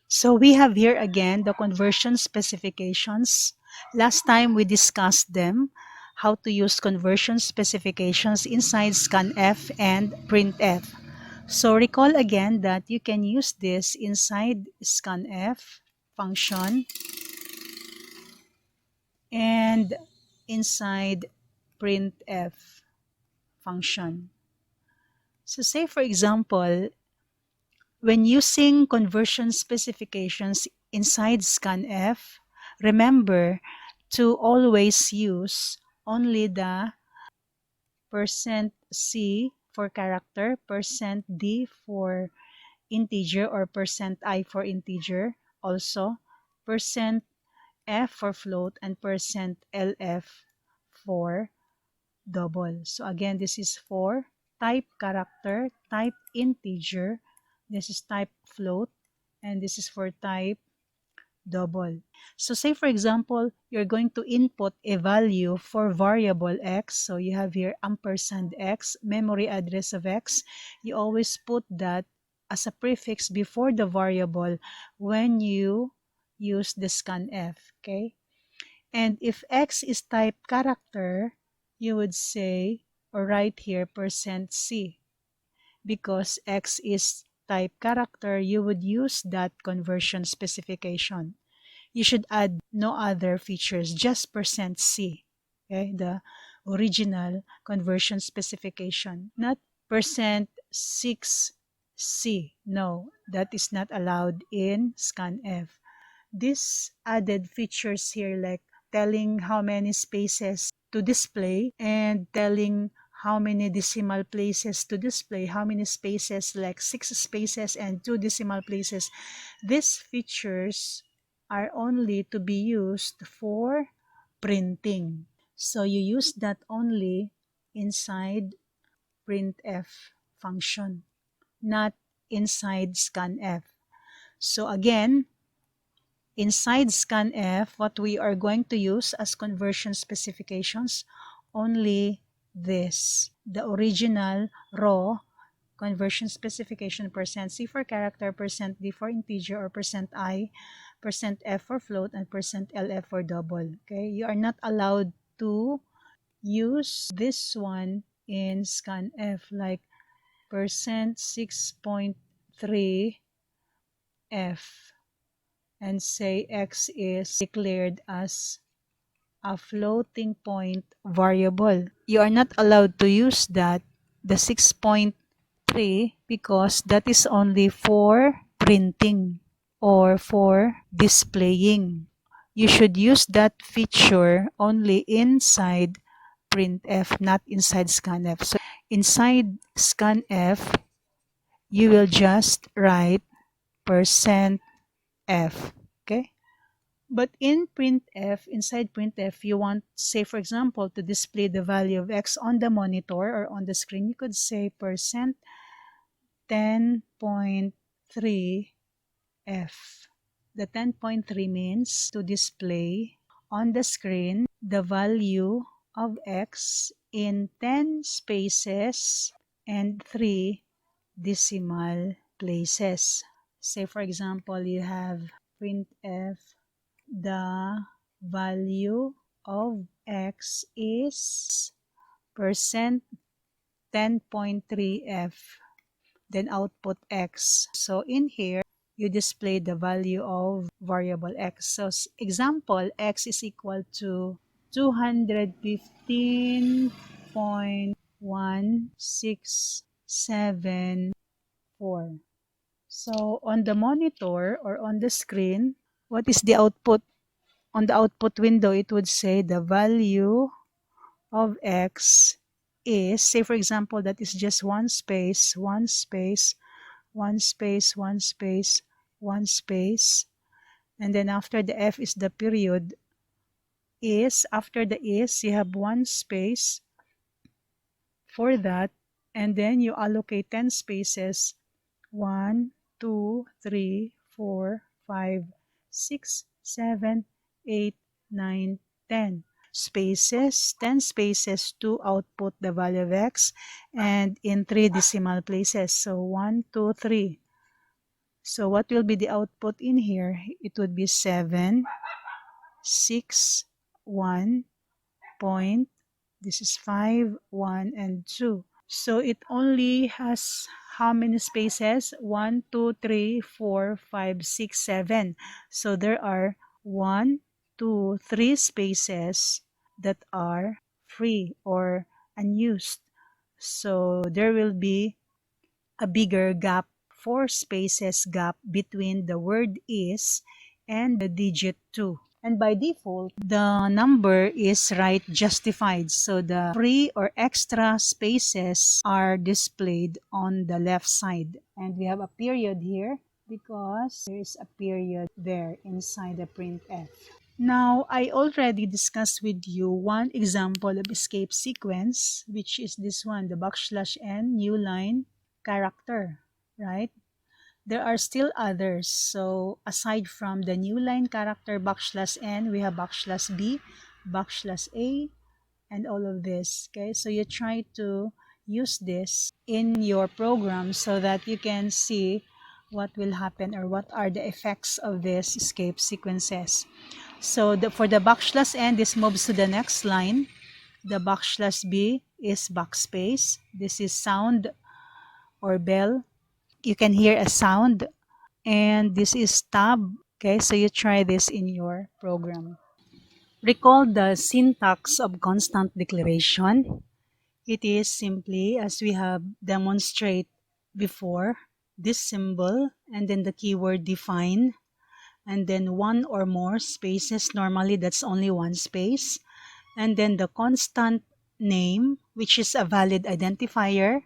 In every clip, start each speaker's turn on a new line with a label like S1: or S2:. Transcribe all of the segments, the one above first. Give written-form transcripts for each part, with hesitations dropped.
S1: So we have here again the conversion specifications. Last time we discussed them, how to use conversion specifications inside scanf and printf. So recall again that you can use this inside scanf function and inside printf function. So say for example, when using conversion specifications inside scanf, remember to always use only the %C for character, %D for integer or %I for integer, also %F for float and %LF for double. So again, this is for type character, type integer, this is type float, and this is for type double. So say for example, you're going to input a value for variable x. So you have here %x, memory address of x. You always put that as a prefix before the variable when you use the scanf, okay? And if x is type character, you would say or write here %C. Because x is type character, you would use that conversion specification. You should add no other features, just %C, okay? The original conversion specification, not %6C. No, that is not allowed in scanf. This added features here like telling how many spaces to display and telling how many decimal places to display, how many spaces like 6 spaces and 2 decimal places. These features are only to be used for printing. So you use that only inside printf function, not inside scanf. So again, inside scanf, what we are going to use as conversion specifications, only this, the original raw conversion specification, %C for character, %D for integer or %I, %F for float, and %LF for double. Okay, you are not allowed to use this one in scanf like %6.3F and say x is declared as a floating point variable. You are not allowed to use that, the 6.3, because that is only for printing or for displaying. You should use that feature only inside printf, not inside scanf. So inside scanf, you will just write %f, okay? But in printf, inside printf, you want, say for example, to display the value of x on the monitor or on the screen, you could say %10.3f. The 10.3 means to display on the screen the value of x in 10 spaces and 3 decimal places. Say for example, you have printf, the value of x is %10.3f, then output x. So in here, you display the value of variable x. So example, x is equal to 215.1674. So on the monitor or on the screen, what is the output? On the output window, it would say the value of x is, say for example, that is just one space, one space, one space, one space, one space, and then after the f is the period, is, after the is, you have one space for that, and then you allocate 10 spaces, 1, 2, 3, 4, 5, 6, 7, 8, 9, 10 spaces, 10 spaces to output the value of x, and in 3 decimal places. So 1, 2, 3. So what will be the output in here? It would be 7, 6, 1, point. This is 5, 1, and 2. So it only has how many spaces? 1, 2, 3, 4, 5, 6, 7. So there are 1, 2, 3 spaces that are free or unused. So there will be a bigger gap, 4 spaces gap between the word is and the digit 2. And by default, the number is right justified. So the free or extra spaces are displayed on the left side. And we have a period here because there is a period there inside the printf. Now, I already discussed with you one example of escape sequence, which is this one, the \n new line character, right? There are still others. So aside from the new line character \n, we have \b, \a, and all of this. Okay, so you try to use this in your program so that you can see what will happen or what are the effects of these escape sequences. So for the \n, this moves to the next line. The \b is backspace. This is sound or bell. You can hear a sound. And this is tab. Okay, so you try this in your program. Recall the syntax of constant declaration. It is simply, as we have demonstrated before, this symbol and then the keyword define, and then one or more spaces. Normally that's only one space, and then the constant name, which is a valid identifier,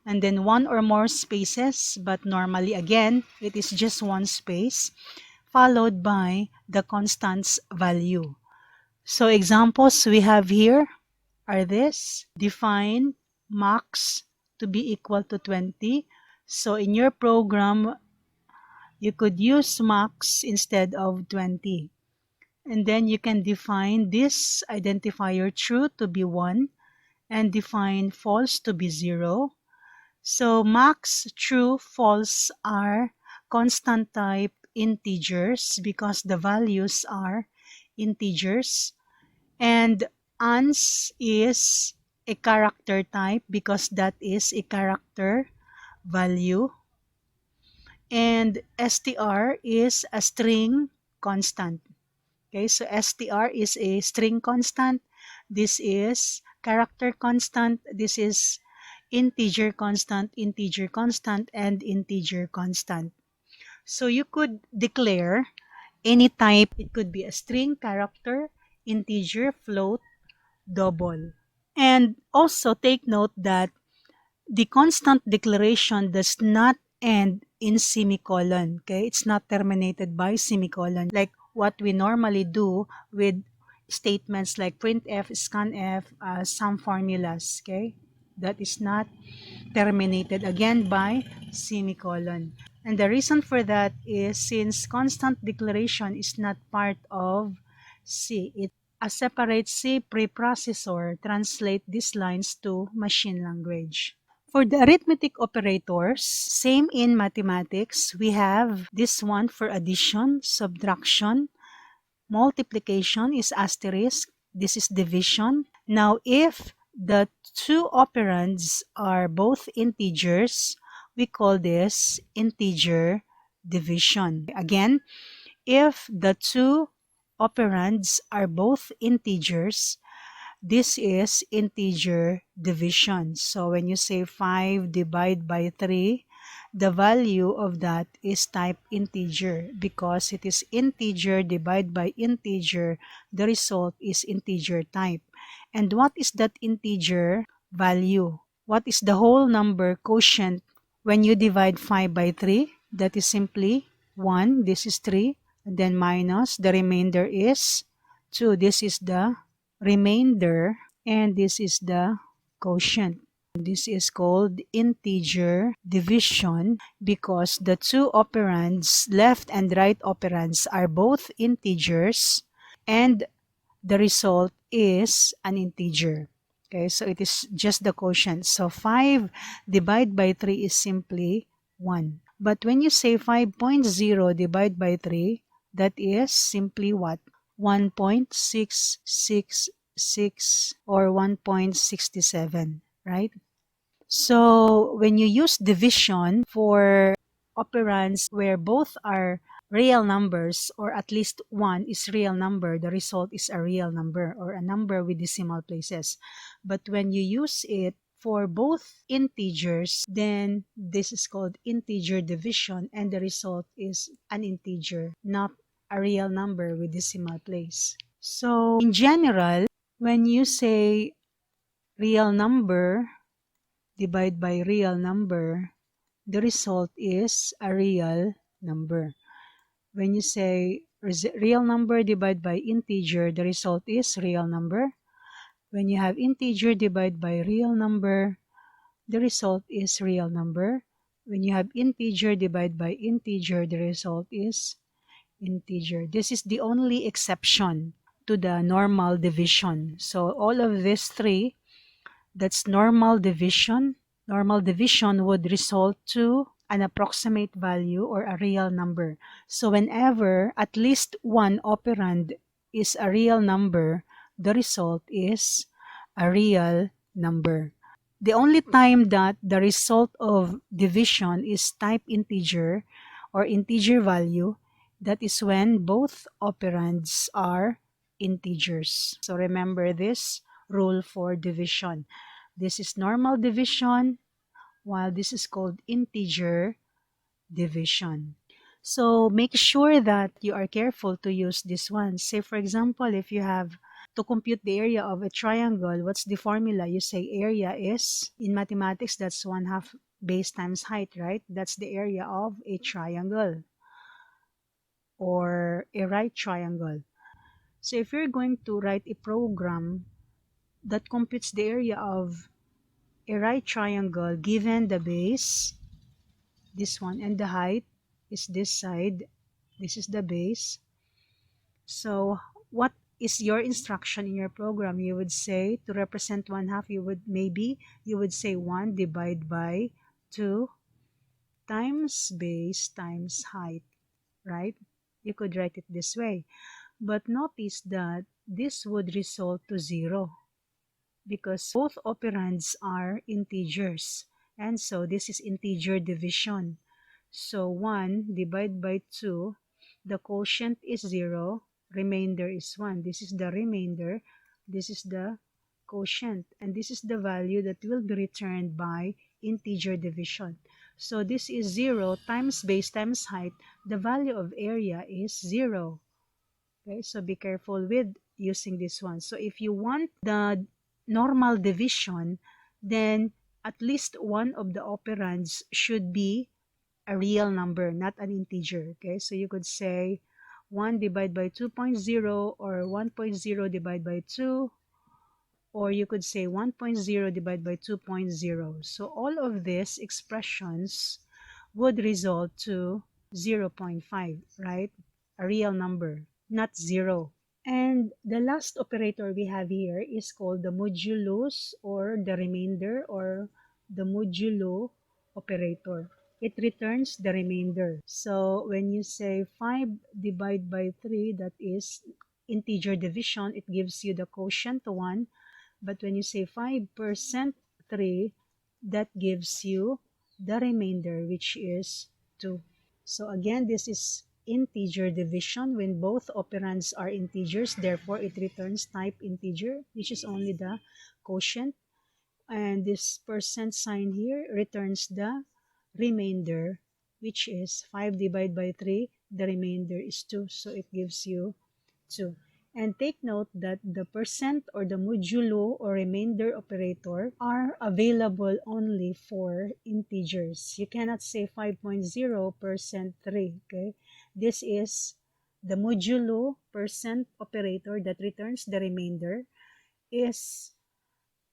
S1: and then one or more spaces, but normally again it is just one space, followed by the constant's value. So examples we have here are this: define max to be equal to 20. So in your program, you could use max instead of 20. And then you can define this identifier true to be 1 and define false to be 0. So max, true, false are constant type integers because the values are integers. And ans is a character type because that is a character value. And str is a string constant. Okay, so str is a string constant. This is character constant. This is integer constant, and integer constant. So you could declare any type. It could be a string, character, integer, float, double. And also take note that the constant declaration does not end in semicolon. Okay, it's not terminated by semicolon like what we normally do with statements like printf, scanf, some formulas. Okay, that is not terminated again by semicolon. And the reason for that is since constant declaration is not part of C, a separate C preprocessor translate these lines to machine language. For the arithmetic operators, same in mathematics, we have this one for addition, subtraction, multiplication is asterisk, this is division. Now, if the two operands are both integers, we call this integer division. Again, if the two operands are both integers, this is integer division. So when you say 5 divided by 3, the value of that is type integer because it is integer divided by integer. The result is integer type. And what is that integer value? What is the whole number quotient when you divide 5 by 3? That is simply 1. This is 3. And then minus. The remainder is 2. This is the remainder, and this is the quotient. This is called integer division because the two operands, left and right operands, are both integers and the result is an integer. Okay, so it is just the quotient. So 5 divided by 3 is simply 1. But when you say 5.0 divided by 3, that is simply what? 1.666 or 1.67, right? So when you use division for operands where both are real numbers, or at least one is real number, the result is a real number or a number with decimal places. But when you use it for both integers, then this is called integer division, and the result is an integer, not a real number with decimal place. So in general, when you say real number divide by real number, the result is a real number. When you say real number divided by integer, the result is real number. When you have integer divided by real number, the result is real number. When you have integer divided by integer, the result is integer. This is the only exception to the normal division. So all of these three, that's normal division. Normal division would result to an approximate value or a real number. So whenever at least one operand is a real number, the result is a real number. The only time that the result of division is type integer or integer value, that is when both operands are integers. So remember this rule for division. This is normal division, while this is called integer division. So make sure that you are careful to use this one. Say for example, if you have to compute the area of a triangle, what's the formula? You say area is, in mathematics, that's 1/2 base times height, right? That's the area of a triangle or a right triangle. So if you're going to write a program that computes the area of a right triangle given the base, this one, and the height is this side, this is the base. So what is your instruction in your program? You would say to represent 1/2, you would say 1 divided by 2 times base times height, right? You could write it this way. But notice that this would result to 0 because both operands are integers. And so this is integer division. So 1 divided by 2, the quotient is 0, remainder is 1. This is the remainder, this is the quotient, and this is the value that will be returned by integer division. So this is 0 times base times height. The value of area is 0. Okay, so be careful with using this one. So if you want the normal division, then at least one of the operands should be a real number, not an integer. Okay, so you could say 1 divided by 2.0 or 1.0 divided by 2, or you could say 1.0 divided by 2.0. So all of these expressions would result to 0.5, right? A real number, not 0. And the last operator we have here is called the modulus, or the remainder, or the modulo operator. It returns the remainder. So when you say 5 divided by 3, that is integer division, it gives you the quotient 1. But when you say 5% 3, that gives you the remainder, which is 2. So again, this is integer division when both operands are integers. Therefore, it returns type integer, which is only the quotient. And this percent sign here returns the remainder, which is 5 divided by 3. The remainder is 2. So it gives you 2. And take note that the percent or the modulo or remainder operator are available only for integers. You cannot say 5.0% 3, okay? This is the modulo percent operator that returns the remainder, is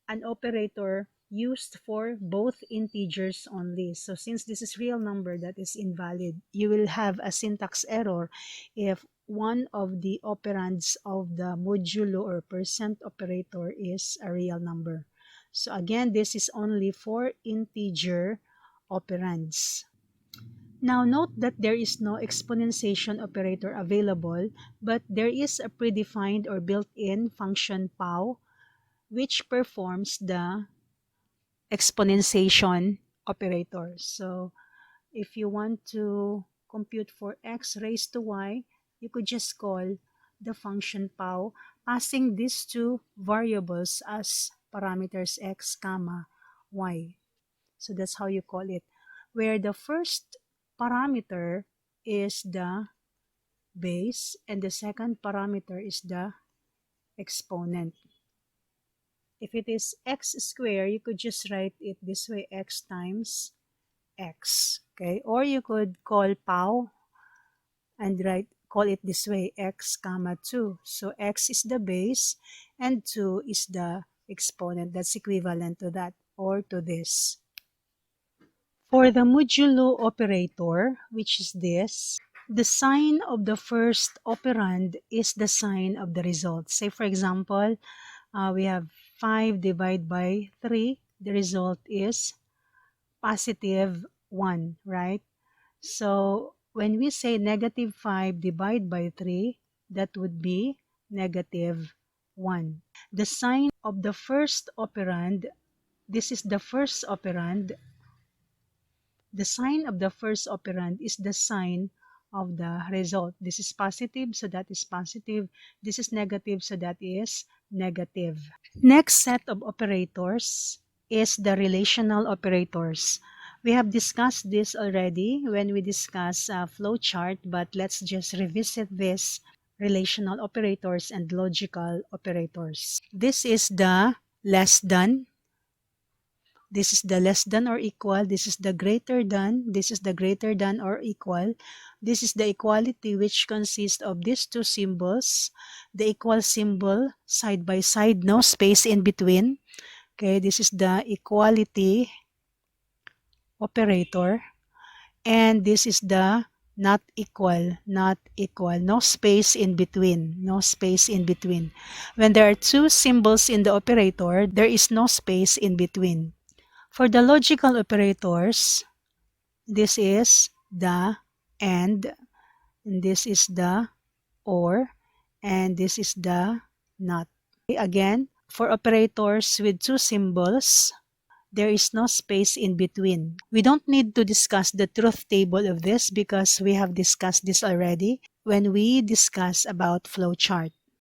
S1: an operator used for both integers only. So since this is real number, that is invalid. You will have a syntax error if one of the operands of the modulo or percent operator is a real number. So again, this is only for integer operands. Now note that there is no exponentiation operator available, but there is a predefined or built-in function POW which performs the exponentiation operator. So if you want to compute for x raised to y, you could just call the function POW, passing these two variables as parameters x comma y. So that's how you call it, where the first parameter is the base and the second parameter is the exponent. If it is x squared, you could just write it this way, x times x. Okay, or you could call POW and call it this way, x comma 2. So x is the base and 2 is the exponent. That's equivalent to that or to this. For the modulo operator, which is this, the sign of the first operand is the sign of the result. Say for example, we have 5 divided by 3. The result is positive 1, right? So when we say negative 5 divided by 3, that would be negative 1. The sign of the first operand, this is the first operand. The sign of the first operand is the sign of the result. This is positive, so that is positive. This is negative, so that is negative. Next set of operators is the relational operators. We have discussed this already when we discussed flowchart, but let's just revisit this relational operators and logical operators. This is the less than. This is the less than or equal. This is the greater than. This is the greater than or equal. This is the equality, which consists of these two symbols. The equal symbol side by side, no space in between. Okay, this is the equality operator. And this is the not equal, no space in between, no space in between. When there are two symbols in the operator, there is no space in between. For the logical operators, this is the and this is the or, and this is the not. Again, for operators with two symbols, there is no space in between. We don't need to discuss the truth table of this because we have discussed this already when we discuss about flowchart.